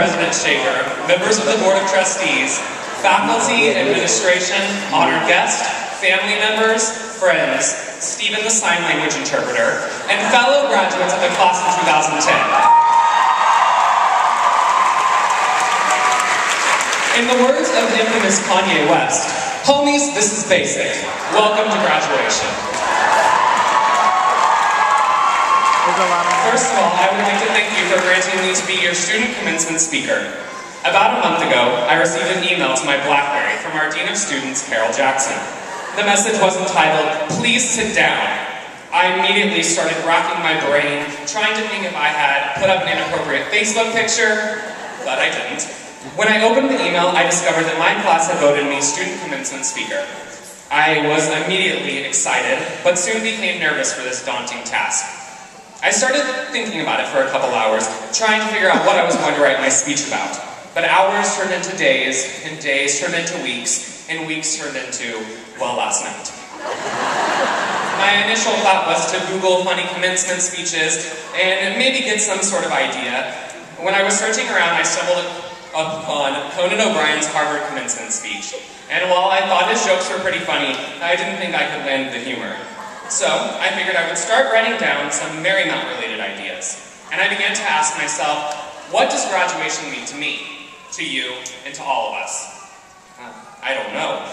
President Shaker, members of the Board of Trustees, faculty, administration, honored guests, family members, friends, Stephen the Sign Language Interpreter, and fellow graduates of the class of 2010. In the words of infamous Kanye West, homies, this is basic. Welcome to graduation. First of all, I would like to thank you for granting me to be your student commencement speaker. About a month ago, I received an email to my BlackBerry from our Dean of Students, Harrell Jackson. The message was entitled, "Please sit down." I immediately started racking my brain, trying to think if I had put up an inappropriate Facebook picture, but I didn't. When I opened the email, I discovered that my class had voted me student commencement speaker. I was immediately excited, but soon became nervous for this daunting task. I started thinking about it for a couple hours, trying to figure out what I was going to write my speech about. But hours turned into days, and days turned into weeks, and weeks turned into, well, last night. My initial thought was to Google funny commencement speeches, and maybe get some sort of idea. When I was searching around, I stumbled upon Conan O'Brien's Harvard commencement speech. And while I thought his jokes were pretty funny, I didn't think I could land the humor. So, I figured I would start writing down some Marymount-related ideas. And I began to ask myself, what does graduation mean to me, to you, and to all of us? I don't know.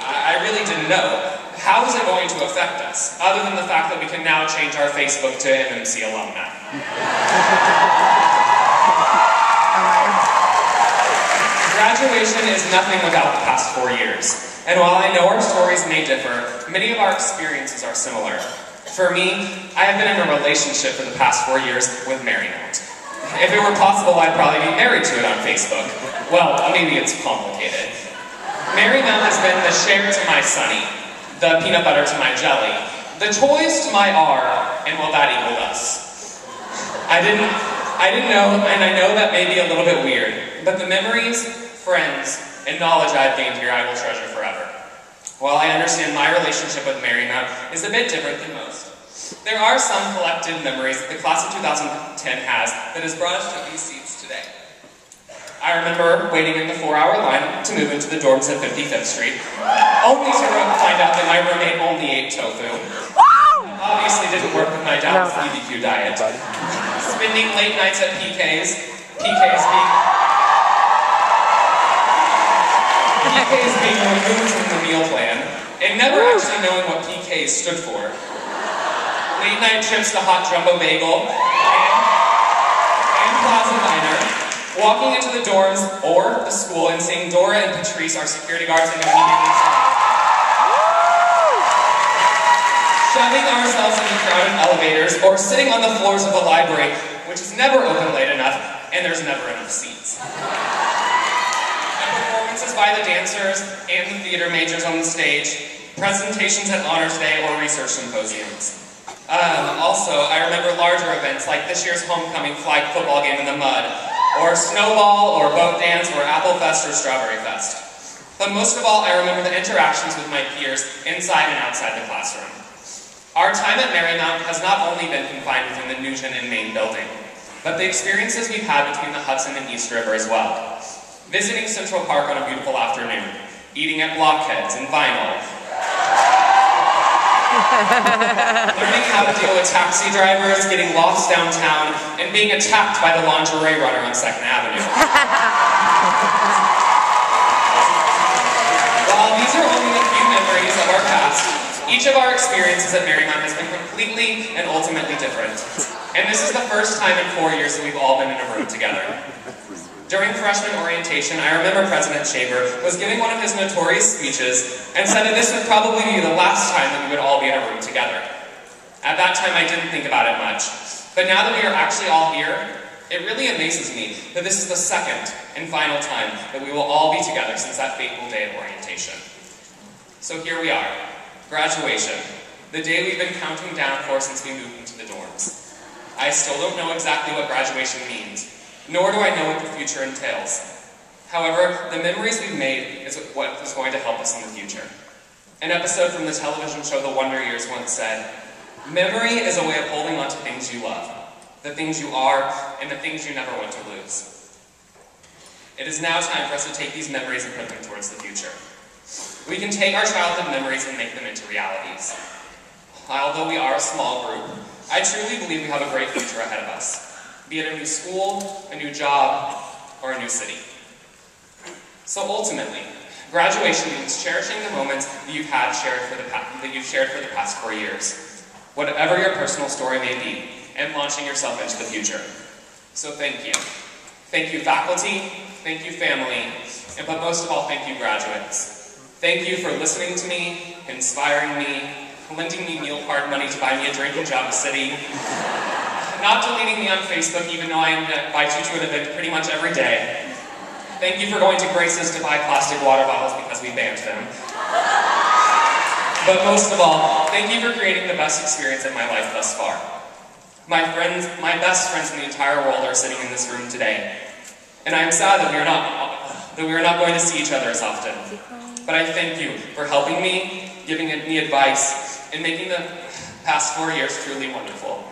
I really didn't know. How is it going to affect us, other than the fact that we can now change our Facebook to MMC alumni? Graduation is nothing without the past 4 years. And while I know our stories may differ, many of our experiences are similar. For me, I have been in a relationship for the past 4 years with Marymount. If it were possible, I'd probably be married to it on Facebook. Well, maybe it's complicated. Marymount has been the share to my Sunny, the peanut butter to my jelly, the toys to my R, and well, that equaled us. I didn't know, and I know that may be a little bit weird, but the memories, friends, and knowledge I've gained here I will treasure forever. While I understand my relationship with Marymount is a bit different than most, there are some collective memories that the class of 2010 has that has brought us to these seats today. I remember waiting in the 4-hour line to move into the dorms at 55th Street, only to find out that my roommate only ate tofu. Obviously didn't work with my dad's BBQ diet. Spending late nights at PK's being removed from the meal plan, and never actually knowing what PKs stood for. Late night trips to Hot Jumbo Bagel and Plaza Diner, walking into the dorms or the school and seeing Dora and Patrice, our security guards, and immediately shoving ourselves into crowded elevators or sitting on the floors of the library, which is never open late enough, and there's never enough seats. Performances by the dancers and the theater majors on the stage, presentations at Honors Day or research symposiums. Also, I remember larger events like this year's homecoming flag football game in the mud, or snowball, or boat dance, or Apple Fest, or Strawberry Fest. But most of all, I remember the interactions with my peers inside and outside the classroom. Our time at Marymount has not only been confined within the Nugent and Main building, but the experiences we've had between the Hudson and East River as well. Visiting Central Park on a beautiful afternoon, eating at Blockheads and Vinyl, learning how to deal with taxi drivers, getting lost downtown, and being attacked by the lingerie runner on 2nd Avenue. While these are only a few memories of our past, each of our experiences at Marymount has been completely and ultimately different. And this is the first time in 4 years that we've all been in a room together. During freshman orientation, I remember President Shaver was giving one of his notorious speeches and said that this would probably be the last time that we would all be in a room together. At that time, I didn't think about it much. But now that we are actually all here, it really amazes me that this is the second and final time that we will all be together since that fateful day of orientation. So here we are, graduation, the day we've been counting down for since we moved into the dorms. I still don't know exactly what graduation means, nor do I know what the future entails. However, the memories we've made is what is going to help us in the future. An episode from the television show The Wonder Years once said, "Memory is a way of holding on to things you love, the things you are, and the things you never want to lose." It is now time for us to take these memories and put them towards the future. We can take our childhood memories and make them into realities. Although we are a small group, I truly believe we have a great future ahead of us, be it a new school, a new job, or a new city. So ultimately, graduation means cherishing the moments that you've shared for the past 4 years, whatever your personal story may be, and launching yourself into the future. So thank you. Thank you, faculty, thank you, family, but most of all, thank you, graduates. Thank you for listening to me, inspiring me, lending me meal card money to buy me a drink in Java City, not deleting me on Facebook even though I invite you to an event pretty much every day. Thank you for going to Grace's to buy plastic water bottles because we banned them. But most of all, thank you for creating the best experience of my life thus far. My best friends in the entire world are sitting in this room today. And I am sad that we are not going to see each other as often. But I thank you for helping me, giving me advice, and making the past 4 years truly wonderful.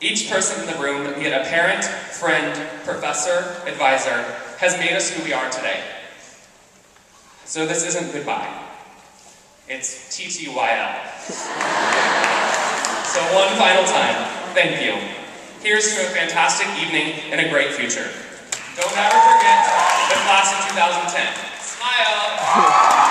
Each person in the room, be it a parent, friend, professor, advisor, has made us who we are today. So this isn't goodbye. It's TTYL. So one final time, thank you. Here's to a fantastic evening and a great future. Don't ever forget the class of 2010. Smile!